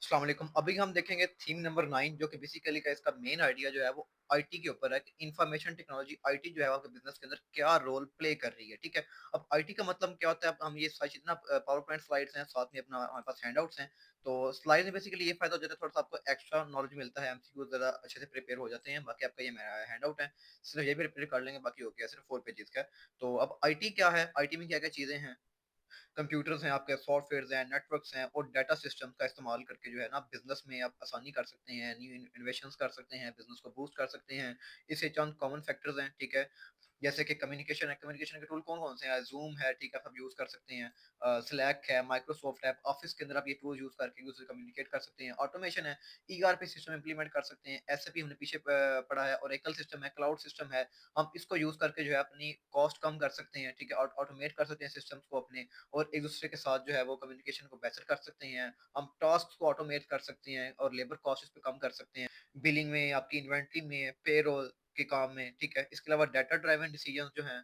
अस्सलाम वालेकुम। अभी हम देखेंगे थीम नंबर 9 जो कि बेसिकली का इसका मेन आइडिया जो है वो आईटी के ऊपर है कि इंफॉर्मेशन टेक्नोलॉजी आईटी जो है आपके बिज़नेस के अंदर क्या रोल प्ले कर रही है, ठीक है? अब आईटी का मतलब क्या होता है, अब हम ये सारी चीज़ें ना पावर पॉइंट स्लाइड्स हैं, साथ में अपना हमारे पास हैंडआउट्स हैं। तो स्लाइड में बेसिकली ये फ़ायदा हो जाता है, थोड़ा-सा आपको एक्स्ट्रा नॉलेज मिलता है, एमसीक्यू ज़्यादा अच्छे से प्रिपेयर हो जाते हैं। बाकी आपका ये मेरा हैंडआउट है, सिर्फ ये भी प्रिपेयर कर लेंगे, बाकी हो गया सिर्फ 4 पेजेज़ का है। तो अब आईटी क्या है? आईटी में क्या-क्या चीज़ें हैं? कंप्यूटर्स हैं, आपके सॉफ्टवेयर्स हैं, नेटवर्क्स हैं और डाटा सिस्टम का इस्तेमाल करके जो है ना बिज़नेस में आप आसानी कर सकते हैं, न्यू इनोवेशंस कर सकते हैं, बिज़नेस को बूस्ट कर सकते हैं। इससे चंद कॉमन फैक्टर्स हैं, ठीक है? जैसे कि कम्युनिकेशन है, कम्युनिकेशन के टूल कौन-कौन से हैं? ज़ूम है, ठीक है, आप यूज़ कर सकते हैं। स्लैक है, माइक्रोसॉफ्ट है, ऑफ़िस के अंदर आप ये टूल यूज़ करके एक-दूसरे से कम्युनिकेट कर सकते हैं। ऑटोमेशन है, ईआरपी सिस्टम इम्प्लीमेंट कर सकते हैं। एसएपी हमने पीछे पढ़ा है, ओरेकल सिस्टम है, क्लाउड सिस्टम है। हम इसको यूज़ करके जो है अपनी कॉस्ट कम कर सकते हैं, ठीक है? ऑटोमेट कर सकते हैं सिस्टम्स को अपने और एक-दूसरे के साथ जो है वो कम्युनिकेशन को बेहतर कर सकते हैं। हम टास्क्स को ऑटोमेट कर सकते हैं और लेबर कॉस्ट इस पे कम कर सकते हैं। बिलिंग में, आपकी इन्वेंटरी में, पेरोल के काम में, ठीक है? इसके अलावा डाटा ड्राइवन डिसीजंस जो हैं,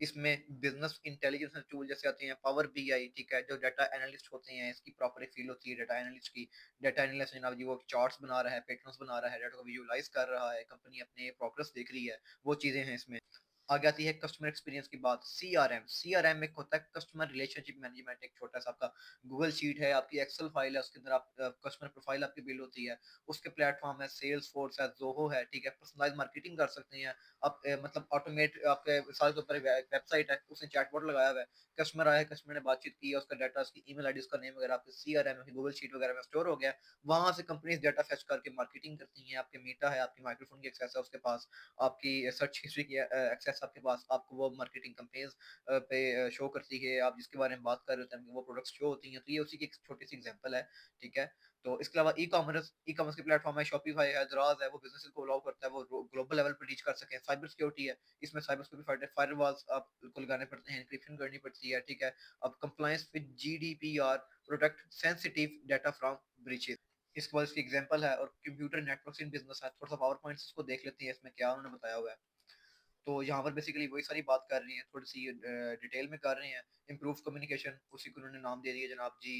इसमें बिज़नेस इंटेलिजेंस टूल जैसे आते हैं, पावर बीआई, ठीक है? जो डाटा एनालिस्ट होते हैं, इसकी प्रॉपर एक फ़ील होती है डाटा एनालिस्ट की। डाटा एनालिस्ट जनाब जी वो चार्ट्स बना रहा है, पैटर्न्स बना रहा है, डाटा को विजुअलाइज़ कर रहा है, कंपनी अपने प्रोग्रेस देख रही है, वो चीज़ें हैं इसमें। आगे आती है कस्टमर एक्सपीरियंस की बात, सीआरएम। सीआरएम एक होता है कस्टमर रिलेशनशिप मैनेजमेंट, एक छोटा-सा आपका गूगल शीट है, आपकी एक्सेल फाइल है, उसके अंदर आप कस्टमर प्रोफाइल आपकी बिल्ड होती है। उसके प्लेटफ़ॉर्म है, सेल्सफोर्स है, ज़ोहो है, ठीक है? पर्सनलाइज़ मार्केटिंग कर सकते हैं। आप मतलब ऑटोमेट आपके मिसाल के ऊपर वेबसाइट है, उसने चैटबॉट लगाया हुआ है। कस्टमर आया, कस्टमर ने बातचीत की है, उसका डाटा, उसकी ईमेल आईडी, उसका नेम वगैरह आपके सीआरएम में, गूगल शीट वगैरह में स्टोर हो गया है। वहाँ से कंपनीज़ डाटा फेच करके मार्केटिंग करती हैं। आपके मीटा है, आपकी माइक्रोफ़ोन की एक्सेस है उसके पास, आपकी सर्च हिस्ट्री की एक्सेस आपके पास, आपको वो मार्केटिंग कैंपेन्स पे शो करती है, आप जिसके बारे में बात कर रहे होते हैं, वो प्रोडक्ट्स शो होती हैं, तो ये उसी की एक छोटी-सी एग्ज़ाम्पल है, ठीक है? तो इसके अलावा ई-कॉमर्स के प्लेटफ़ॉर्म है, शॉपिफ़ाई है, दराज़ है, वो बिज़नेसेस को अलाउ करता है, वो ग्लोबल लेवल पे रीच कर सकें। साइबर सिक्योरिटी है, इसमें साइबर सिक्योरिटी फायरवॉल्स आपको लगाने पड़ते हैं, एन्क्रिप्शन करनी पड़ती है, ठीक है? अब compliance with GDPR, protect sensitive data from breaches. इसके बाद इसकी एग्ज़ाम्पल है और कंप्यूटर नेटवर्क्स इन बिज़नेस है, थोड़ा-सा पावर पॉइंट्स इसको देख लेते हैं, इसमें क्या उन्होंने बताया हुआ है। तो यहाँ पर बेसिकली वही सारी बात कर रही हैं, थोड़ी-सी डिटेल में कर रहे हैं। इम्प्रूव कम्युनिकेशन, उसी को उन्होंने नाम दे दिया जनाब जी,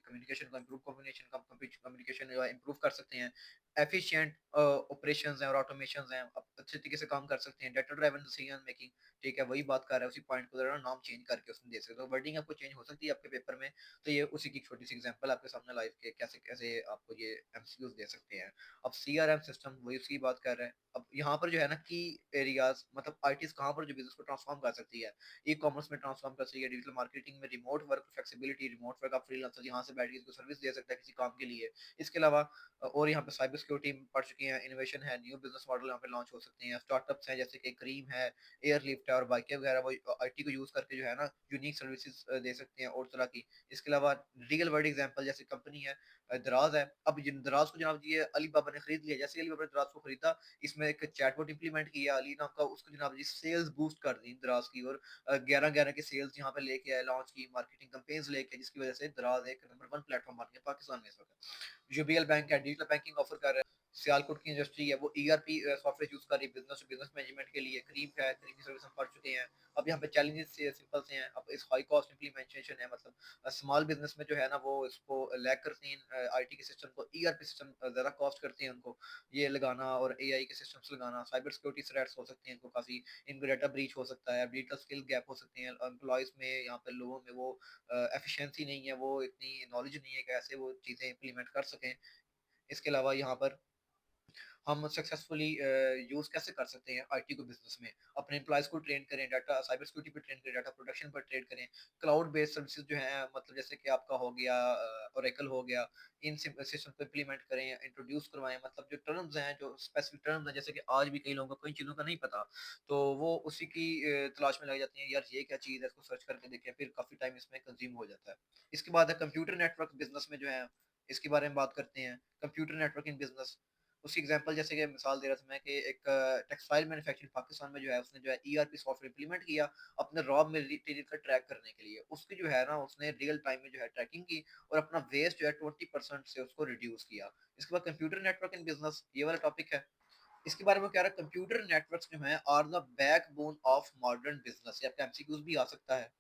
कम्युनिकेशन का इम्प्रूव कम्युनिकेशन का कम्युनिकेशन इम्प्रूव कर सकते हैं। एफिशिएंट ऑपरेशंस हैं और ऑटोमेशंस हैं, आप अच्छे तरीके से काम कर सकते हैं। डाटा ड्राइवन डिसीजन मेकिंग, ठीक है, वही बात कर रहा है, उसी पॉइंट को ज़रा नाम चेंज करके उसमें दे सकते हो। वर्डिंग आपको चेंज हो सकती है आपके पेपर में, तो ये उसी की छोटी-सी एग्ज़ाम्पल आपके सामने लाइव के कैसे-कैसे आपको ये एमसीक्यूज़ दे सकते हैं। अब सीआरएम सिस्टम वही उसकी बात कर रहे हैं। अब यहाँ पर जो है ना की एरियाज़ मतलब आईटीज़ कहाँ पर जो बिज़नेस को ट्रांसफ़ॉर्म कर सकती है। ई-कॉमर्स में ट्रांसफ़ॉर्म कर सकती है, डिजिटल मार्केटिंग में, remote work flexibility, remote work आप फ्रीलांसर यहाँ से बैठ के इसको सर्विस दे सकता है किसी काम के लिए। इसके अलावा और यहाँ पे साइबर सिक्योरिटी पढ़ चुके हैं, इनोवेशन है, न्यू बिज़नेस मॉडल यहाँ पे लॉन्च हो सकते हैं। स्टार्टअप्स हैं जैसे कि क्रीम है, एयरलिफ्ट है और बाइकें वगैरह वो आईटी को यूज़ करके जो है ना यूनिक सर्विसेज़ दे सकते हैं और तरह की। इसके अलावा रियल वर्ल्ड एग्ज़ाम्पल जैसे कंपनी है दराज़ है। अब जिन दराज़ को जनाब जी ये अली बाबा ने खरीद लिया। जैसे ही अली बाबा ने दराज़ को खरीदा, इसमें एक चैटबॉट इम्प्लीमेंट किया अली नाम का, उसको जनाब जी सेल्स बूस्ट कर दी दराज़ की और 11-11 की सेल्स यहाँ पे लेके आए, लॉन्च की, मार्केटिंग कैंपेन्स लेके, जिसकी वजह से दराज़ एक नंबर 1 प्लेटफ़ॉर्म बन गया पाकिस्तान में इस वक़्त। यूबीएल बैंक है, डिजिटल बैंकिंग ऑफ़र कर रहा है। सियालकोट की इंडस्ट्री है, वो ईआरपी सॉफ्टवेयर यूज़ कर रही है बिज़नेस टू बिज़नेस मैनेजमेंट के लिए। क्रीम है, क्रीम की सर्विस हम पढ़ चुके हैं। अब यहाँ पे चैलेंजेस से सिंपल से हैं। अब इस हाई कॉस्ट इम्प्लीमेंटेशन है, मतलब स्मॉल बिज़नेस में जो है ना वो इसको लैग करती हैं आईटी के सिस्टम को, ईआरपी सिस्टम ज़्यादा कॉस्ट करते हैं उनको ये लगाना और एआई के सिस्टम्स लगाना। साइबर सिक्योरिटी थ्रेट्स हो सकते हैं इनको काफ़ी, इनको डाटा ब्रीच हो सकता है, डिजिटल स्किल गैप हो सकते हैं, एम्प्लॉइज़ में यहाँ पे लोगों में वो एफिशिएंसी नहीं है, वो इतनी नॉलेज नहीं है कि ऐसे वो चीज़ें इम्प्लीमेंट कर सकें। इसके अलावा यहाँ पर हम सक्सेसफुली यूज़ कैसे कर सकते हैं आईटी को बिज़नेस में? अपने एम्प्लॉइज़ को ट्रेन करें, डाटा साइबर सिक्योरिटी पे ट्रेन करें, डाटा प्रोटेक्शन पर ट्रेन करें, क्लाउड बेस्ड सर्विसेज़ जो हैं मतलब जैसे कि आपका हो गया ओरेकल हो गया, इन सिस्टम को इम्प्लीमेंट करें, इंट्रोड्यूस करवाएँ, मतलब जो टर्म्स हैं, जो स्पेसिफिक टर्म्स हैं, जैसे कि आज भी कई लोगों को कई चीज़ों का नहीं पता, तो वो उसी की तलाश में लग जाते हैं, यार ये क्या चीज़ है, इसको सर्च करके देखें, फिर काफ़ी टाइम इसमें कंज़्यूम हो जाता है। इसके बाद है कंप्यूटर नेटवर्क बिज़नेस में जो है, इसके बारे में बात करते हैं। कंप्यूटर नेटवर्क इन बिज़नेस, उसकी एग्जांपल जैसे कि मिसाल दे रहा था मैं कि एक टेक्सटाइल मैन्युफैक्चरिंग पाकिस्तान में जो है उसने जो है ईआरपी सॉफ्टवेयर इंप्लीमेंट किया अपने रॉ मटेरियल का ट्रैक करने के लिए। उसकी जो है ना उसने रियल टाइम में जो है ट्रैकिंग की और अपना वेस्ट जो है 20% से उसको रिड्यूस किया। इसके बाद कंप्यूटर नेटवर्क इन बिज़नेस ये वाला टॉपिक है। इसके बारे में कह रहा है कंप्यूटर नेटवर्क्स जो हैं are the backbone of modern business. ये आपका एमसीक्यूज़ भी आ सकता है।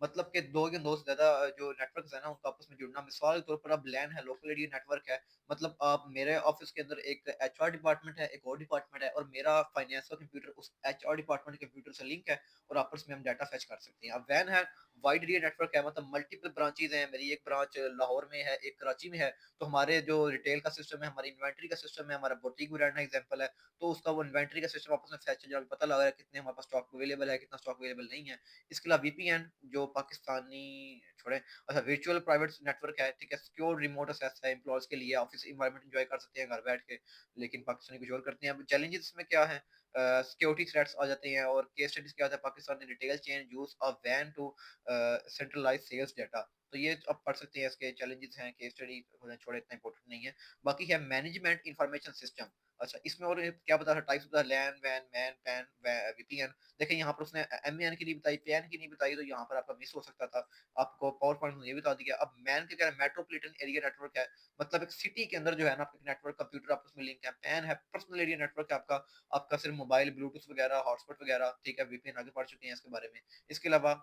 मतलब कि 2 या 2 से ज़्यादा जो नेटवर्क्स हैं ना, उनको आपस में जुड़ना। मिसाल के तौर पर अब लैन है, लोकल एरिया नेटवर्क है, मतलब आप मेरे ऑफ़िस के अंदर एक एचआर डिपार्टमेंट है, एक और डिपार्टमेंट है और मेरा फाइनेंस का कंप्यूटर उस एचआर डिपार्टमेंट के कंप्यूटर से लिंक है और आपस में हम डाटा फेच कर सकते हैं। अब वैन है, वाइड एरिया नेटवर्क है, मतलब मल्टीपल ब्रांचेज़ हैं, मेरी एक ब्रांच लाहौर में है, एक कराची में है, तो हमारे जो रिटेल का सिस्टम है, हमारी इन्वेंटरी का सिस्टम है, हमारा बुटीक ब्रांड एग्ज़ाम्पल है, तो उसका वो इन्वेंटरी का सिस्टम आपस में फेच जब पता लगा है कितने हमारे पास स्टॉक अवेलेबल है, कितना स्टॉक अवेलेबल नहीं है। इसके अलावा वीपीएन जो पाकिस्तानी छोड़ें, अच्छा वर्चुअल प्राइवेट नेटवर्क है, ठीक है, सिक्योर रिमोट एक्सेस है एम्प्लॉयज के लिए, ऑफिस एनवायरनमेंट एंजॉय कर सकते हैं घर बैठ के, लेकिन पाकिस्तानी कुछ और करते हैं। अब चैलेंजेस इसमें क्या है? सिक्योरिटी थ्रेट्स आ जाते हैं और केस स्टडीज क्या होता है, Pakistan retail chain use a van to centralise sales data. तो ये आप पढ़ सकते हैं, इसके चैलेंजेस हैं, केस स्टडी छोड़े, इतना इंपॉर्टेंट नहीं है। बाकी है मैनेजमेंट इंफॉर्मेशन सिस्टम। अच्छा, इसमें और क्या बता रहा, टाइप्स बता, लैन वैन मैन पैन वीपीएन। देखिए यहाँ पर उसने एमएन की नहीं बताई, पैन की नहीं बताई, तो यहाँ पर आपका मिस हो सकता था। आपको पावर पॉइंट ने ये बता दिया। अब मैन के क्या है, मेट्रोपॉलिटन एरिया नेटवर्क है, मतलब एक सिटी के अंदर जो है ना आपका नेटवर्क कंप्यूटर आपस में लिंक है। पैन है, पर्सनल एरिया नेटवर्क है आपका, आपका सिर्फ मोबाइल ब्लूटूथ वगैरह हॉटस्पॉट वगैरह, ठीक है, वीपीएन आगे पढ़ चुके हैं इसके बारे में। इसके अलावा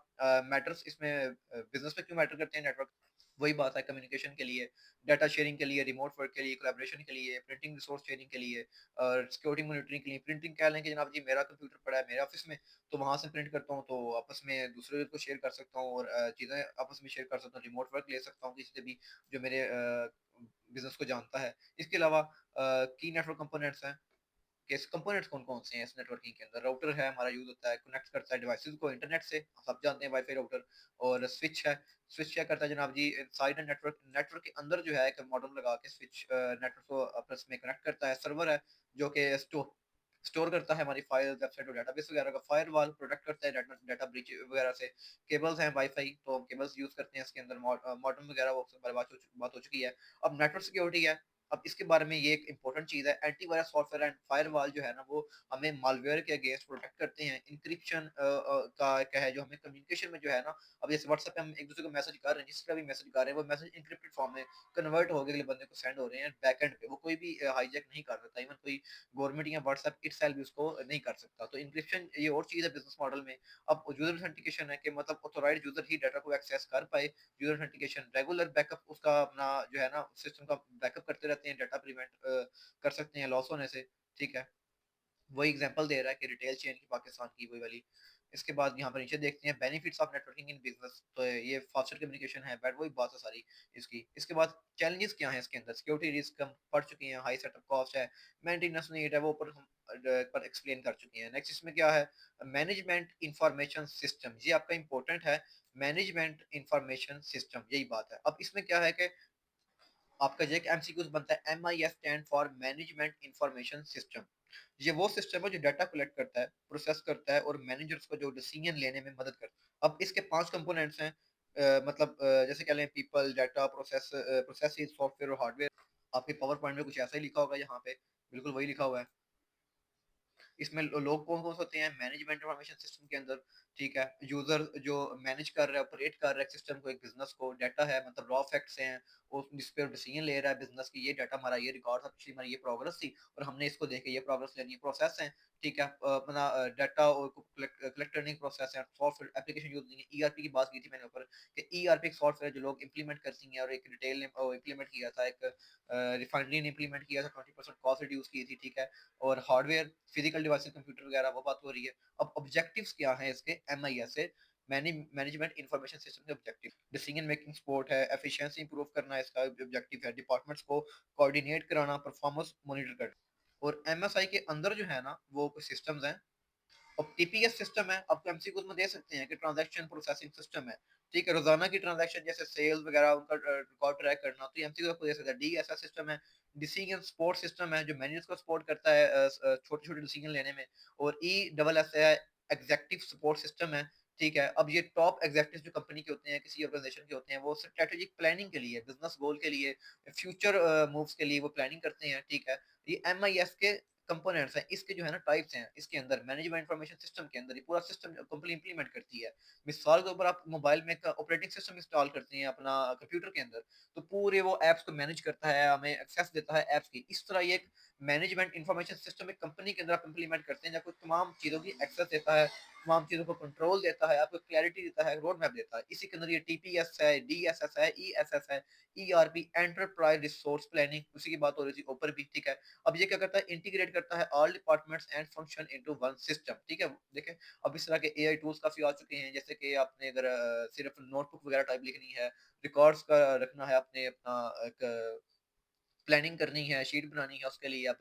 मैटर्स इसमें बिजनेस में क्यों मैटर करते हैं नेटवर्क, वही बात है, कम्युनिकेशन के लिए, डाटा शेयरिंग के लिए, रिमोट वर्क के लिए, कोलैबोरेशन के लिए, प्रिंटिंग रिसोर्स शेयरिंग के लिए और सिक्योरिटी मॉनिटरिंग के लिए। प्रिंटिंग क्या लें कि जनाब जी मेरा कंप्यूटर पड़ा है मेरे ऑफिस में, तो वहाँ से प्रिंट करता हूँ, तो आपस में दूसरे को शेयर कर सकता हूँ और चीज़ें आपस में शेयर कर सकता हूँ, रिमोट वर्क ले सकता हूँ किसी से भी जो मेरे बिजनेस को जानता है। इसके अलावा की नेटवर्क कंपोनेंट्स हैं, के कंपोनेंट्स कौन-कौन से हैं इस नेटवर्किंग के अंदर। राउटर है, हमारा यूज़ होता है, कनेक्ट करता है डिवाइसेज़ को इंटरनेट से, सब जानते हैं वाईफ़ाई राउटर। और स्विच है, स्विच क्या करता है जनाब जी, इनसाइड द नेटवर्क, नेटवर्क के अंदर जो है एक मॉडेम लगा के स्विच नेटवर्क को आपस में कनेक्ट करता है। सर्वर है जो कि स्टोर करता है हमारी फाइल, वेबसाइट और डेटाबेस वगैरह का। फायरवॉल प्रोटेक्ट करता है डाटा डाटा ब्रीच वगैरह से। केबल्स हैं वाईफ़ाई, तो हम केबल्स यूज़ करते हैं इसके अंदर। मॉडेम वगैरह वो सब बात हो चुकी है। अब नेटवर्क सिक्योरिटी है, अब इसके बारे में ये एक इंपॉर्टेंट चीज़ है, एंटीवायरस सॉफ्टवेयर एंड फायरवॉल जो है ना, वो हमें मालवेयर के अगेंस्ट प्रोटेक्ट करते हैं। एन्क्रिप्शन का क्या है, जो हमें कम्युनिकेशन में जो है ना, अब जैसे व्हाट्सएप पे हम एक दूसरे को मैसेज कर रहे हैं, जिस तरह भी मैसेज कर रहे हैं, वो मैसेज एन्क्रिप्टेड फॉर्म में कन्वर्ट हो के अगले बंदे को सेंड हो रहे हैं बैकएंड पे, वो कोई भी हाईजैक नहीं कर सकता, इवन कोई गवर्नमेंट या व्हाट्सएप इटसेल्फ भी उसको नहीं कर सकता। तो एन्क्रिप्शन ये और चीज़ है बिजनेस मॉडल में। अब यूजर ऑथेंटिकेशन है कि मतलब ऑथोराइज्ड यूजर ही डाटा को एक्सेस कर पाए। यूजर ऑथेंटिकेशन, रेगुलर बैकअप उसका अपना जो है ना सिस्टम का बैकअप करते रहते हैं, डाटा प्रिवेंट कर सकते हैं लॉस होने से, ठीक है। वही एग्जांपल दे रहा है कि रिटेल चेन की पाकिस्तान की वही वाली। इसके बाद यहाँ पर नीचे देखते हैं benefits of networking in business, तो ये फास्टर कम्युनिकेशन है, बट वही बात है सारी इसकी। इसके बाद चैलेंजेस क्या है इसके अंदर, सिक्योरिटी रिस्क हम पढ़ चुके हैं, हाई सेटअप कॉस्ट है, मेंटेनेंस नीड है, वो ऊपर हम पर एक्सप्लेन कर चुके हैं। नेक्स्ट इसमें क्या है, मैनेजमेंट इंफॉर्मेशन सिस्टम, ये आपका इंपॉर्टेंट है। मैनेजमेंट इंफॉर्मेशन सिस्टम, यही बात है। अब इसमें क्या है कि आपका जो एक एमसीक्यूज बनता है, MIS stand for management information system. ये वो सिस्टम है जो डाटा कलेक्ट करता है, प्रोसेस करता है और मैनेजर्स को जो डिसीजन लेने में मदद करता है। अब इसके 5 कंपोनेंट्स हैं, मतलब जैसे कह लें पीपल, डाटा, प्रोसेसेस, सॉफ्टवेयर और हार्डवेयर। आपके पावर पॉइंट में कुछ ऐसा ही लिखा होगा यहाँ पे, बिल्कुल वही लिखा हुआ है। इसमें लोग कौन कौन से होते हैं मैनेजमेंट इंफॉर्मेशन सिस्टम के अंदर, ठीक है। यूजर जो मैनेज कर रहा है, ऑपरेट कर रहा है सिस्टम को, एक बिजनेस को। डाटा है मतलब रॉ फैक्ट्स हैं, और जिस पे डिसीजन ले रहा है बिजनेस की, ये डाटा हमारा, ये रिकॉर्ड था, पिछली हमारी ये प्रोग्रेस थी और हमने इसको देखे ये प्रोग्रेस लेनी है। प्रोसेस है, ठीक है, अपना डाटा और कलेक्ट करने की प्रोसेस है। सॉफ्टवेयर एप्लीकेशन यूज नहीं, ईआरपी की बात की थी मैंने ऊपर, कि ईआरपी एक सॉफ्टवेयर जो लोग इंप्लीमेंट करती हैं, और एक रिटेल ने इंप्लीमेंट किया था, एक रिफाइनरी ने इंप्लीमेंट किया था, 20% कॉस्ट रिड्यूस की थी, ठीक है। और हार्डवेयर, फिजिकल डिवाइसेस, कंप्यूटर वगैरह, वो बात हो रही है। अब ऑब्जेक्टिव्स क्या हैं इसके, एमआईएस से, मैनेजमेंट इंफॉर्मेशन सिस्टम के ऑब्जेक्टिव, डिसीजन मेकिंग सपोर्ट है, एफिशिएंसी इंप्रूव करना है इसका ऑब्जेक्टिव है, डिपार्टमेंट्स को कोऑर्डिनेट कराना, परफॉर्मेंस मॉनिटर करना। और एमएसआई के अंदर जो है ना, वो कुछ सिस्टम्स हैं। अब टीपीएस सिस्टम है, आपको एमसीक्यूज में दे सकते हैं कि ट्रांजैक्शन प्रोसेसिंग सिस्टम है, ठीक है, रोजाना की ट्रांजैक्शन जैसे सेल्स वगैरह उनका रिकॉर्ड ट्रैक करना, तो एमसीक्यू आपको दे सकता है। डीएसएस सिस्टम है, डिसीजन सपोर्ट सिस्टम है, जो मैनेजर्स को सपोर्ट करता है छोटे छोटे डिसीजन लेने में। और ई डबल एस है, एग्जेक्टिव सपोर्ट सिस्टम है, ठीक है। अब ये टॉप एग्जेक्टिव जो कंपनी के होते हैं, किसी ऑर्गेनाइजेशन के होते हैं, वो स्ट्रेटेजिक प्लानिंग के लिए, बिजनेस गोल के लिए, फ्यूचर मूव्स के लिए वो प्लानिंग करते हैं, ठीक है। ये एमआईएस के कंपोनेंट्स हैं, इसके जो है ना टाइप्स हैं, इसके अंदर मैनेजमेंट इंफॉर्मेशन सिस्टम के अंदर ये पूरा सिस्टम कंपनी इंप्लीमेंट करती है। मिसाल के ऊपर आप मोबाइल में एक ऑपरेटिंग सिस्टम इंस्टॉल करते हैं अपना कंप्यूटर के अंदर, तो पूरे वो एप्स को मैनेज करता है, हमें एक्सेस देता है एप्स की। इस तरह ये एक मैनेजमेंट इन्फॉर्मेशन सिस्टम एक कंपनी के अंदर आप इम्प्लीमेंट करते हैं, आपको तमाम चीज़ों की एक्सेस देता है, तमाम चीज़ों को कंट्रोल देता है, आपको क्लैरिटी देता है, रोड मैप देता है। इसी के अंदर ये टीपीएस है, डीएसएस है, ईएसएस है, ईआरपी एंटरप्राइज रिसोर्स प्लानिंग, उसी की बात हो रही थी ऊपर भी, ठीक है। अब ये क्या करता है, इंटीग्रेट करता है all departments and function into one system, ठीक है। देखें, अब इस तरह के एआई टूल्स काफ़ी आ चुके हैं, जैसे कि आपने अगर सिर्फ नोटबुक वगैरह टाइप लिखनी है, रिकॉर्ड्स का रखना है, आपने अपना एक प्लानिंग करनी है, शीट बनानी है, उसके लिए आप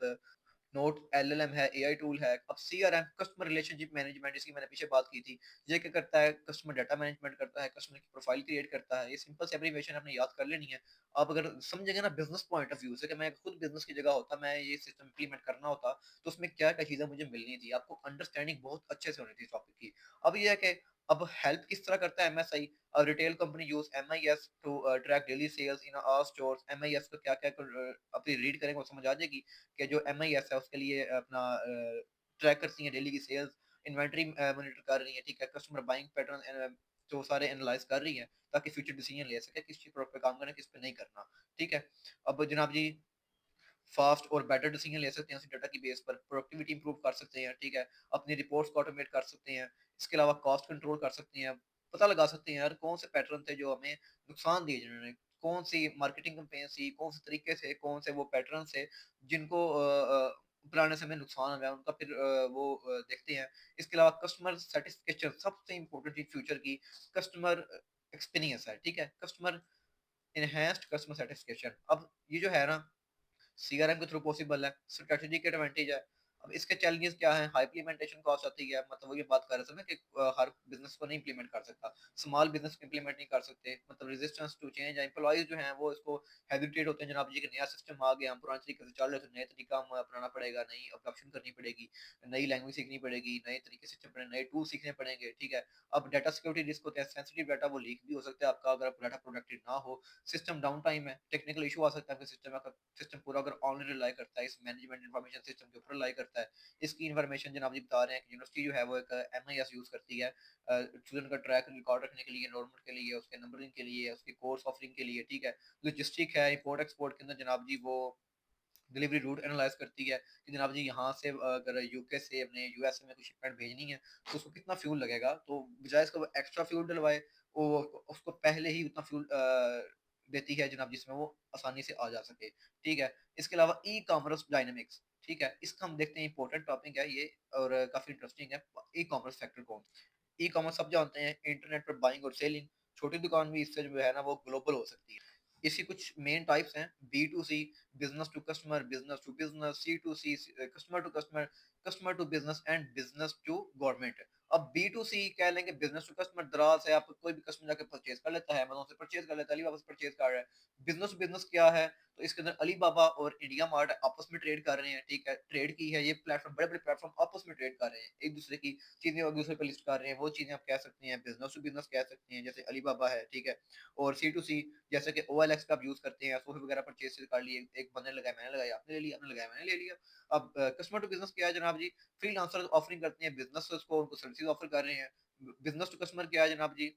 नोट एलएलएम है, एआई टूल है। अब सीआरएम कस्टमर रिलेशनशिप मैनेजमेंट, जिसकी मैंने पीछे बात की थी, ये क्या करता है, कस्टमर डाटा मैनेजमेंट करता है, कस्टमर की प्रोफाइल क्रिएट करता है। ये सिंपल सी एब्रिविएशन आपने याद कर लेनी है। आप अगर समझेंगे ना बिजनेस पॉइंट ऑफ व्यू से, कि मैं खुद बिजनेस की जगह होता, मैं ये सिस्टम इंप्लीमेंट करना होता, तो उसमें क्या क्या चीजें मुझे मिलनी थी, आपको अंडरस्टैंडिंग बहुत अच्छे से होनी थी टॉपिक की। अब ये है कि अब हेल्प किस तरह करता है MSI, retail company use MIS to track daily sales in our stores. MIS को क्या क्या अपनी रीड करेंगे वो समझ आ जाएगी कि जो एमआईएस है उसके लिए अपना ट्रैक करती हैं डेली की सेल्स, इन्वेंटरी मॉनिटर कर रही है, ठीक है, कस्टमर बाइंग पैटर्न जो सारे एनालाइज कर रही हैं, ताकि फ्यूचर डिसीजन ले सके किस चीज पे काम करना है, किस पे नहीं करना, ठीक है। अब जनाब जी, फास्ट और बेटर डिसीजन ले सकते हैं उसी डाटा की बेस पर, प्रोडक्टिविटी इंप्रूव कर सकते हैं, ठीक है, अपनी रिपोर्ट्स को ऑटोमेट कर सकते हैं, इसके अलावा कॉस्ट कंट्रोल कर सकते हैं, पता लगा सकते हैं यार कौन से पैटर्न थे जो हमें नुकसान दिए जिन्होंने, कौन सी मार्केटिंग कैंपेन थी, कौन से तरीके से, कौन से वो पैटर्न थे जिनको पुराने समय नुकसान हो गया उनका, फिर वो देखते हैं। इसके अलावा कस्टमर सेटिस्फेक्शन सबसे इंपॉर्टेंट चीज फ्यूचर की, कस्टमर एक्सपीरियंस है, ठीक है, कस्टमर इनहेंस्ड कस्टमर सेटिस्फेक्शन। अब ये जो है ना, सीआरएम के थ्रू पॉसिबल है, स्ट्रेटेजिक एडवांटेज है। अब इसके चैलेंजेस क्या है, हाई इम्प्लीमेंटेशन कॉस्ट आती है, मतलब वो ये बात कर रहे थे ना कि हर बिजनेस को नहीं इम्प्लीमेंट कर सकता, स्मॉल बिजनेस को इम्प्लीमेंट नहीं कर सकते, मतलब रेजिस्टेंस टू चेंज है, एम्प्लॉइज जो हैं वो इसको हेजिटेट होते हैं, जनाब जी कि नया सिस्टम आ गया, हम पुराने तरीके से चल रहे थे, नए तरीका हम अपनाना पड़ेगा, नई अडॉप्शन करनी पड़ेगी, नई लैंग्वेज सीखनी पड़ेगी, नए तरीके से चलना, नए टूल सीखने पड़ेंगे, ठीक है। अब डाटा सिक्योरिटी रिस्क होते हैं, सेंसिटिव डाटा वो लीक भी हो सकता है आपका, अगर डाटा प्रोटेक्टेड ना हो। सिस्टम डाउन टाइम है, टेक्निकल इशू आ सकता है, आपके सिस्टम का सिस्टम पूरा अगर ऑनलाइन रिलाई करता है, इस मैनेजमेंट इन्फॉर्मेशन सिस्टम के ऊपर रिलाई करता है। इसकी इन्फॉर्मेशन जनाब जी बता रहे हैं कि यूनिवर्सिटी जो है वो एक एमआईएस यूज करती है स्टूडेंट का ट्रैक रिकॉर्ड रखने के लिए, एनरोलमेंट के लिए, उसके नंबरिंग के लिए, उसके कोर्स ऑफरिंग के लिए, ठीक है। लॉजिस्टिक है, इंपोर्ट एक्सपोर्ट के अंदर जनाब जी वो डिलीवरी रूट एनालाइज करती है कि जनाब जी यहाँ से अगर यूके से अपने यूएसए में कुछ शिपमेंट भेजनी है तो उसको कितना फ्यूल लगेगा, तो बजाय इसका वो एक्स्ट्रा फ्यूल डलवाए, वो उसको पहले ही उतना फ्यूल देती है जनाब, जिसमें वो आसानी से आ जा सके, ठीक है। इसके अलावा ई कॉमर्स डायनेमिक्स, ठीक है, इसका हम देखते हैं, इंपॉर्टेंट टॉपिक है ये और काफी इंटरेस्टिंग है। ई कॉमर्स फैक्टर कौन, ई कॉमर्स सब जानते हैं, इंटरनेट पर बाइंग और सेलिंग, छोटी दुकान भी इससे जो है ना वो ग्लोबल हो सकती है। इसकी कुछ मेन टाइप्स हैं, B to C, business to customer, business to business, C to C, customer to customer, customer to business and business to government. अब बी टू सी कह लेंगे, बिजनेस टू कस्टमर, दराज है, आप कोई भी कस्टमर जाके परचेज कर लेता है, अमेज़न से परचेज कर लेता है, अलीबाबा से परचेज कर रहा है। बिजनेस टू बिजनेस क्या है, तो इसके अंदर अलीबाबा और इंडिया मार्ट आपस में ट्रेड कर रहे हैं, ठीक है, ट्रेड की है ये प्लेटफॉर्म, बड़े बड़े प्लेटफॉर्म आपस में ट्रेड कर रहे हैं, एक दूसरे की चीजें एक दूसरे पर लिस्ट कर रहे हैं, वो चीजें आप कह सकते हैं बिजनेस टू बिजनेस कह सकते हैं, जैसे अलीबाबा है, ठीक है। और सी टू सी, जैसे कि OLX का आप यूज करते हैं, सोफे वगैरह परचेज कर लिए, एक बंदे ने लगाया, मैंने लगाया, आपने ले लिया, आपने लगाया, मैंने ले लिया। अब कस्टमर टू बिजनेस क्या है जनाब जी, फ्रीलांसर ऑफरिंग करते हैं बिजनेस को, उनको सर्विसेज ऑफर कर रहे हैं। बिजनेस टू कस्टमर क्या है जनाब जी,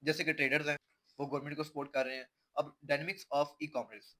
जैसे कि ट्रेडर्स हैं, वो गवर्नमेंट को सपोर्ट कर रहे हैं। अब डायनेमिक्स ऑफ ई कॉमर्स,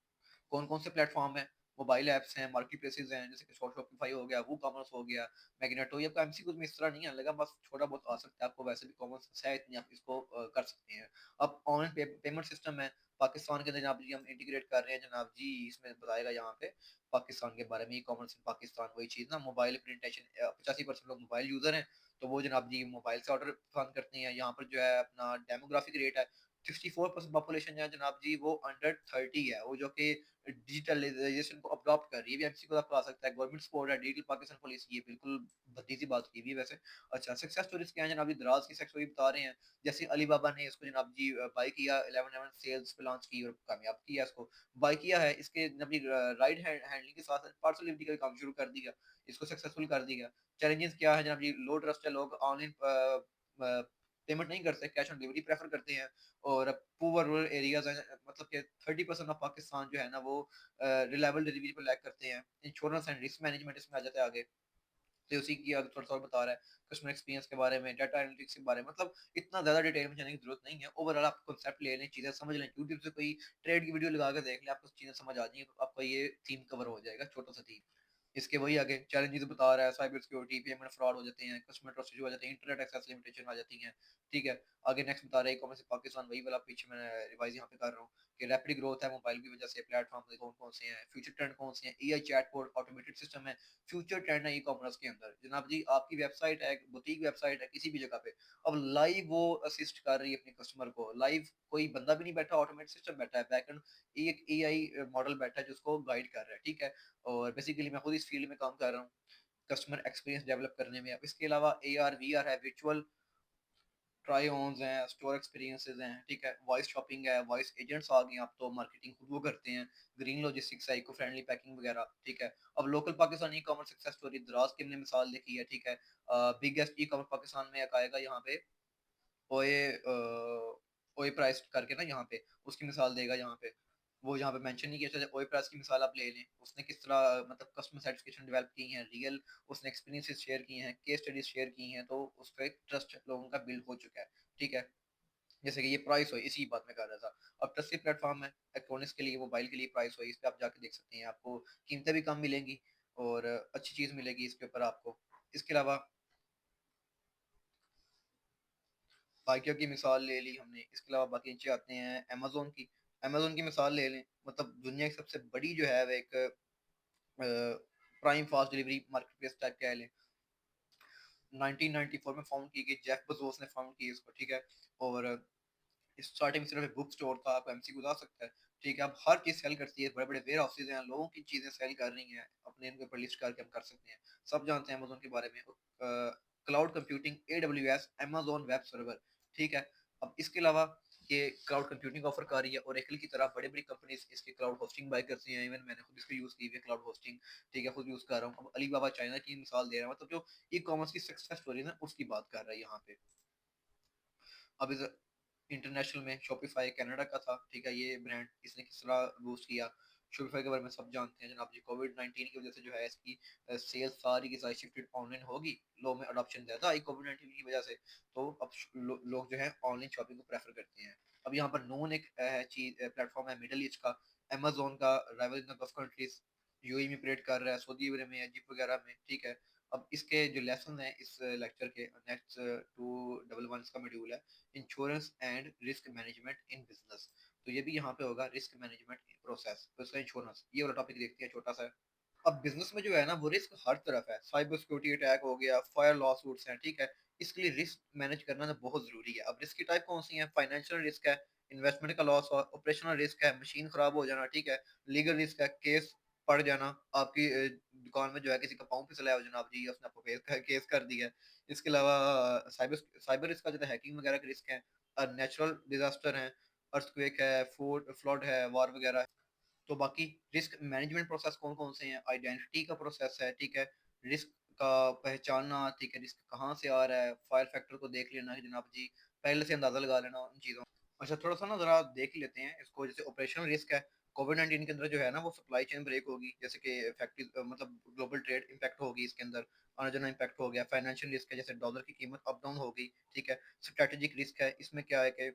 कौन कौन से प्लेटफॉर्म है, मोबाइल ऐप्स हैं, मार्केट प्लेसेस हैं, जैसे कि शॉपिफाई हो गया, वो कॉमर्स हो गया, मैग्नेटो। ये आपका एमसीक्यू में इस तरह नहीं आने लगा, बस थोड़ा बहुत आ सकता है, आपको वैसे भी कॉमर्स है इतनी, आप इसको कर सकते हैं। अब ऑनलाइन पेमेंट सिस्टम है, पाकिस्तान के अंदर जनाब जी हम इंटीग्रेट कर रहे हैं जनाब जी, इसमें बताएगा यहाँ पे पाकिस्तान के बारे में, ई कॉमर्स इन पाकिस्तान, वही चीज़ ना, मोबाइल प्रिंटेशन, 85% लोग मोबाइल यूजर हैं, तो वो जनाब जी मोबाइल से ऑर्डर पसंद करते हैं। यहाँ पर जो है अपना डेमोग्राफिक रेट है, 64% पॉपुलेशन जो है जनाब जी वो अंडर 30 है, वो जो कि डिजिटलाइजेशन को अडॉप्ट कर रही है, भी एमसी को आपको आ सकता है, गवर्नमेंट सपोर्ट है, डिजिटल पाकिस्तान पॉलिसी, ये बिल्कुल भद्दी सी बात की हुई है वैसे। अच्छा, सक्सेस स्टोरीज क्या है जनाब जी, दराज की सक्सेस स्टोरी बता रहे हैं, जैसे अलीबाबा ने इसको जनाब जी बाई किया, 11 सेल्स पे लॉन्च की और कामयाब किया, इसको बाई किया है, इसके जनाब जी राइड हैंडलिंग के साथ पार्सल डिलीवरी का काम शुरू कर दिया, इसको सक्सेसफुल कर दिया। चैलेंजेस क्या है जनाब जी, लो ट्रस्ट है, लोग ऑनलाइन पेमेंट नहीं करते, कैश ऑन डिलीवरी प्रेफर करते हैं। और पुअर रूरल एरियाज हैं, मतलब कि 30% ऑफ पाकिस्तान जो है ना वो रिलायबल डिलीवरी पर लैक करते हैं। इंश्योरेंस एंड रिस्क मैनेजमेंट इसमें आ जाता है आगे। तो उसी की आगे थोड़ा-थोड़ा बता रहा है, कस्टमर एक्सपीरियंस के बारे में, डाटा एनालिटिक्स के बारे में, मतलब इतना ज़्यादा डिटेल में जाने की ज़रूरत नहीं है। ओवरऑल आप कॉन्सेप्ट ले लें, चीज़ें समझ लें, यूट्यूब से कोई ट्रेड की वीडियो लगा के देख लें, आपको चीज़ें समझ आ जाएँगी, आपका ये थीम कवर हो जाएगा, छोटा-सा थीम। इसके वही आगे चैलेंजेस बता रहा है, साइबर सिक्योरिटी, पेमेंट फ्रॉड हो जाते हैं, कस्टमर ट्रस्ट इश्यू आ जाते हैं, इंटरनेट एक्सेस लिमिटेशन आ जाती हैं, ठीक है? आगे नेक्स्ट बता रहा है ई-कॉमर्स in पाकिस्तान, वही वाला पीछे मैं रिवाइज़ यहाँ पे कर रहा हूँ कि रैपिड ग्रोथ है मोबाइल की वजह से, प्लेटफ़ॉर्म कौन-कौन से हैं, फ्यूचर ट्रेंड कौन से हैं, एआई चैटबॉट, ऑटोमेटेड सिस्टम है, फ्यूचर ट्रेंड है ई-कॉमर्स के अंदर। जनाब जी, आपकी वेबसाइट है, बुटीक वेबसाइट है, किसी भी जगह पे, अब लाइव वो असिस्ट कर रही है अपने कस्टमर को, लाइव कोई बंदा भी नहीं बैठा, ऑटोमेटेड सिस्टम बैठा है, बैकएंड एक एआई मॉडल बैठा है जो उसको गाइड कर रहा है, ठीक है? और बेसिकली मैं खुद इस फील्ड में काम कर रहा हूँ, कस्टमर एक्सपीरियंस डेवलप करने में। अब इसके अलावा एआर, वीआर है, वर्चुअल ट्राई ऑन्स हैं, स्टोर एक्सपीरियंसेस हैं, ठीक है? वॉइस शॉपिंग है, वॉइस एजेंट्स आ गए हैं, अब तो मार्केटिंग खुद वो करते हैं, ग्रीन लॉजिस्टिक्स है, इको फ्रेंडली पैकिंग वगैरह, ठीक है? अब local Pakistani e-commerce success story Daraz की हमने मिसाल देखी है, ठीक है? बिगेस्ट ई-कॉमर्स पाकिस्तान में एक आएगा यहाँ पे, ओए ओए प्राइस करके ना यहाँ पे, उसकी मिसाल देगा यहाँ पे। वो यहाँ पे मेंशन नहीं किया, चलिए ओए प्राइस की मिसाल आप ले लें। उसने किस तरह मतलब कस्टमर सैटिस्फैक्शन डेवलप की है, रियल उसने एक्सपीरियंसेस शेयर किए हैं, केस स्टडीज शेयर की हैं, तो उस पे ट्रस्ट लोगों का बिल्ड हो चुका है, ठीक है? जैसे कि ये प्राइस हो, इसी बात में कर रहा था। अब ट्रस्टेड प्लेटफ़ॉर्म है, इलेक्ट्रॉनिक्स के लिए, मोबाइल के लिए प्राइस हो, इस पे आप जाके देख सकते हैं, आपको कीमतें भी कम मिलेंगी और अच्छी चीज़ मिलेगी इसके ऊपर आपको। इसके अलावा बाकियों की मिसाल ले ली हमने, इसके अलावा बाकी नीचे आते हैं अमेज़न की। अमेज़न की मिसाल ले लें, मतलब दुनिया की सबसे बड़ी जो है वो एक prime fast delivery marketplace type कह लें। 1994 में फाउंड की गई, जेफ बेज़ोस ने फाउंड की इसको, ठीक है? और स्टार्टिंग में सिर्फ एक बुक स्टोर था, आपको एमसी गुज़ार सकता है, ठीक है? अब हर चीज़ सेल करती है, बड़े-बड़े वेयर हाउसेज़ हैं, लोगों की चीज़ें सेल कर रही हैं, अपने इनके ऊपर लिस्ट करके हम कर सकते हैं। सब जानते हैं अमेज़न के बारे में। Cloud computing, AWS, Amazon web server, ठीक है? अब इसके अलावा ये क्लाउड कंप्यूटिंग ऑफर कर रही है, ओरेकल की तरह बड़ी-बड़ी कंपनीज़ इसकी क्लाउड होस्टिंग बाय करती हैं, इवन मैंने खुद इसको यूज़ की हुई है क्लाउड होस्टिंग, ठीक है? खुद यूज़ कर रहा हूँ। अब अलीबाबा चाइना की मिसाल दे रहा है, मतलब जो ई-कॉमर्स की सक्सेस स्टोरी है ना, उसकी बात कर रहा है यहाँ पे। अब इस इंटरनेशनल में शॉपिफाई कनाडा का था, ठीक है? ये ब्रांड इसने किस तरह बूस्ट किया, शॉपिफाई के बारे में सब जानते हैं जनाब जी। कोविड-19 की वजह से जो है इसकी सेल्स सारी की सारी शिफ्टेड ऑनलाइन होगी। लोगों में अडॉप्शन ज़्यादा आई कोविड-19 की वजह से, तो अब लोग जो है ऑनलाइन शॉपिंग को प्रेफर करते हैं। अब यहाँ पर नोन एक प्लेटफॉर्म है मिडल ईस्ट का, अमेज़न का rival in the gulf countries, UAE में ऑपरेट कर रहा है, सऊदी अरब में, इजिप्ट वगैरह में, ठीक है? अब इसके जो लेसन हैं इस लेक्चर के, नेक्स्ट 211 इसका मॉड्यूल है, insurance and risk management in business. तो ये भी यहाँ पे होगा, रिस्क मैनेजमेंट प्रोसेस, तो इसका इंश्योरेंस, ये वाला टॉपिक देखते हैं, छोटा सा है। अब बिजनेस में जो है ना वो रिस्क हर तरफ है, साइबर सिक्योरिटी अटैक हो गया, फायर लॉ सूट्स हैं, ठीक है? इसके लिए रिस्क मैनेज करना ना बहुत जरूरी है। अब रिस्क की टाइप कौन सी है? फाइनेंशियल रिस्क है, इन्वेस्टमेंट का लॉस, और ऑपरेशनल रिस्क है, मशीन खराब हो जाना, ठीक है? लीगल रिस्क है, केस पड़ जाना, आपकी दुकान में जो है किसी का पाँव फिसला है जनाब जी, उसने आपको केस कर दिया है। इसके अलावा साइबर साइबर रिस्क का जो है हैकिंग वगैरह के रिस्क है, नेचुरल डिजास्टर है, अर्थक्वेक है, फूड फ्लड है, वार वगैरह। तो बाकी रिस्क मैनेजमेंट प्रोसेस कौन-कौन से हैं? आइडेंटिटी का प्रोसेस है, ठीक है? रिस्क का पहचानना, ठीक है? रिस्क कहाँ से आ रहा है? फायर फैक्टर को देख लेना है जनाब जी, पहले से अंदाज़ा लगा लेना उन चीज़ों। अच्छा, थोड़ा-सा ना ज़रा देख ही लेते हैं इसको, जैसे ऑपरेशनल रिस्क है, कोविड-19 के अंदर जो है ना वो सप्लाई चेन ब्रेक होगी, जैसे कि फैक्ट्रीज़ मतलब ग्लोबल ट्रेड इम्पैक्ट होगी इसके अंदर, आना-जाना इम्पैक्ट हो गया। फाइनेंशियल रिस्क है, जैसे डॉलर की कीमत अप डाउन हो गई, ठीक है? स्ट्रैटेजिक रिस्क है, इसमें क्या है कि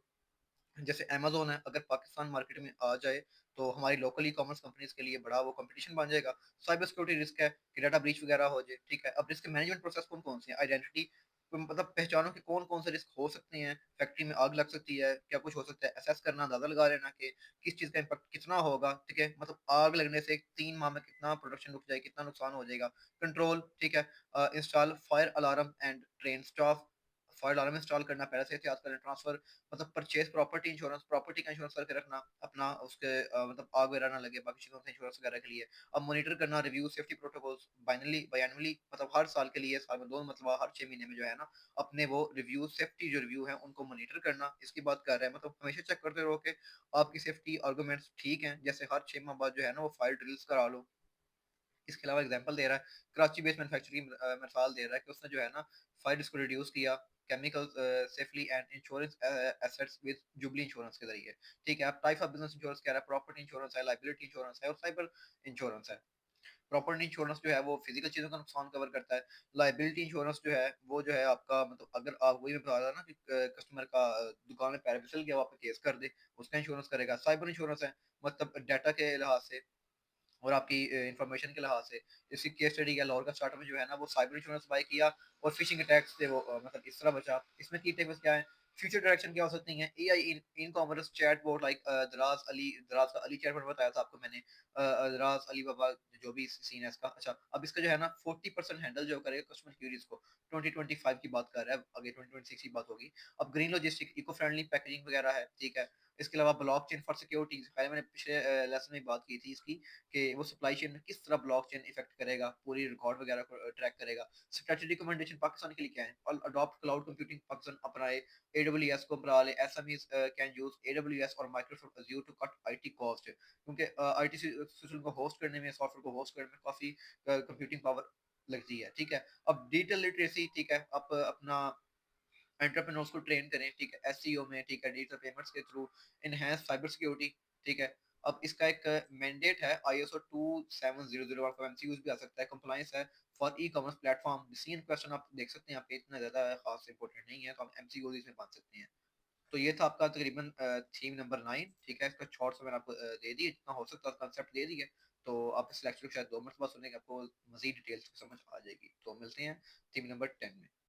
जैसे अमेज़न है, अगर पाकिस्तान मार्केट में आ जाए, तो हमारी लोकल ई-कॉमर्स कंपनीज़ के लिए बड़ा वो कॉम्पिटिशन बन जाएगा। साइबर सिक्योरिटी रिस्क है कि डाटा ब्रीच वगैरह हो जाए, ठीक है? अब रिस्क मैनेजमेंट प्रोसेस कौन-कौन से हैं? आइडेंटिटी मतलब पहचानो कि कौन-कौन से रिस्क हो सकते हैं। फैक्ट्री में आग लग सकती है, क्या कुछ हो सकता है, असेस करना, अंदाज़ा लगा लेना कि किस चीज़ का इम्पैक्ट कितना होगा, ठीक है? मतलब आग लगने से 3 माह में कितना प्रोडक्शन रुक जाए, कितना नुकसान हो जाएगा। कंट्रोल, ठीक है? Install fire alarm and train staff, fire alarm install करना, पहले से एहतियात करें, ट्रांसफर मतलब परचेज प्रॉपर्टी इंश्योरेंस, प्रॉपर्टी का इंश्योरेंस करके रखना अपना, उसके मतलब आग वगैरह ना लगे, बाकी चीज़ों से इंश्योरेंस वगैरह के लिए। अब मॉनिटर करना, रिव्यू सेफ्टी प्रोटोकॉल्स बायनली मतलब हर साल के लिए, साल में 2 मतलब हर 6 महीने में जो है ना अपने वो रिव्यू सेफ्टी जो रिव्यू है उनको मॉनिटर करना, इसकी बात कर रहे हैं। मतलब हमेशा चेक करते रहो कि आपकी सेफ्टी आर्गुमेंट्स ठीक हैं, जैसे हर 6 माह बाद जो है ना वो फायर ड्रिल्स करा लो। इसके अलावा एग्जांपल दे रहा है, कराची बेस्ड मैन्युफैक्चरिंग मिसाल दे रहा है कि उसने जो है ना फायर रिस्क को रिड्यूस किया, chemical safely and insurance assets with jubilee insurance के जरिए, ठीक है? आप टाइप ऑफ बिजनेस इंश्योरेंस कह रहा है, प्रॉपर्टी इंश्योरेंस है, लायबिलिटी इंश्योरेंस है और साइबर इंश्योरेंस है। प्रॉपर्टी इंश्योरेंस जो है वो फिजिकल चीज़ों का नुकसान कवर करता है। लायबिलिटी इंश्योरेंस जो है वो जो है आपका मतलब अगर आप वही मैं बता रहा था ना कि कस्टमर का दुकान में पैर फिसल गया वो आपका केस कर दे, उसका इंश्योरेंस करेगा। साइबर इंश्योरेंस है मतलब डाटा के लिहाज से और आपकी इन्फॉर्मेशन के लिहाज से। इसकी केस स्टडी या लाहौर का स्टार्टअप में जो है ना वो साइबर इंश्योरेंस बाय किया और फिशिंग अटैक्स से वो मतलब इस तरह बचा। इसमें की टेक्निक्स क्या है? फ्यूचर डायरेक्शन क्या हो सकती हैं? AI in commerce chatbot like दराज का अली चैटबॉट बताया था आपको मैंने। दराज अली बाबा जो भी सीन है इसका। अच्छा, अब इसका जो है ना 40% हैंडल जो करेगा कस्टमर क्यूरीज को। 2025 की बात कर रहा है, आगे 2026 की बात होगी। अब green logistic, eco friendly packaging वगैरह है, ठीक है। इसके अलावा ब्लॉकचेन फॉर सिक्योरिटी, पहले मैंने पिछले लेसन में बात की थी इसकी कि वो सप्लाई चेन में किस तरह ब्लॉकचेन इफेक्ट करेगा, पूरी रिकॉर्ड वगैरह को ट्रैक करेगा। स्ट्रैटेजिक रिकमेंडेशन पाकिस्तान के लिए क्या है? और अडॉप्ट क्लाउड कंप्यूटिंग, पाकिस्तान अपनाए, एडब्ल्यूएस को अपना ले। एसएमईज कैन यूज एडब्ल्यूएस और Microsoft Azure to cut IT cost, क्योंकि आईटी सिस्टम को होस्ट करने में, सॉफ्टवेयर को होस्ट करने में काफी कंप्यूटिंग पावर लगती है, ठीक है। अब डिजिटल लिटरेसी, ठीक है, आप अपना एंटरप्रेन्योर्स को ट्रेन करें, ठीक है, एसईओ में, ठीक है, डिजिटल पेमेंट्स के थ्रू, एनहांस साइबर सिक्योरिटी, ठीक है। अब इसका एक मैंडेट है आईएसओ 27001 का, एमसीक्यूज भी आ सकता है, कंप्लायंस है for e commerce platform. Scene question आप देख सकते हैं, आपके इतना ज्यादा खास इंपॉर्टेंट नहीं है, तो हम एमसीक्यूज इसमें बांध सकते हैं। तो ये था आपका तकरीबन थीम नंबर 9, ठीक है। इसका शॉर्ट्स मैंने आपको दे दिए, जितना हो सकता है कंसेप्ट दे दिए। तो आप इस लेक्चर को शायद 2 मरतबा सुनेंगे, आपको मजीद डिटेल्स समझ आ जाएगी। तो मिलते हैं थीम नंबर 10 में।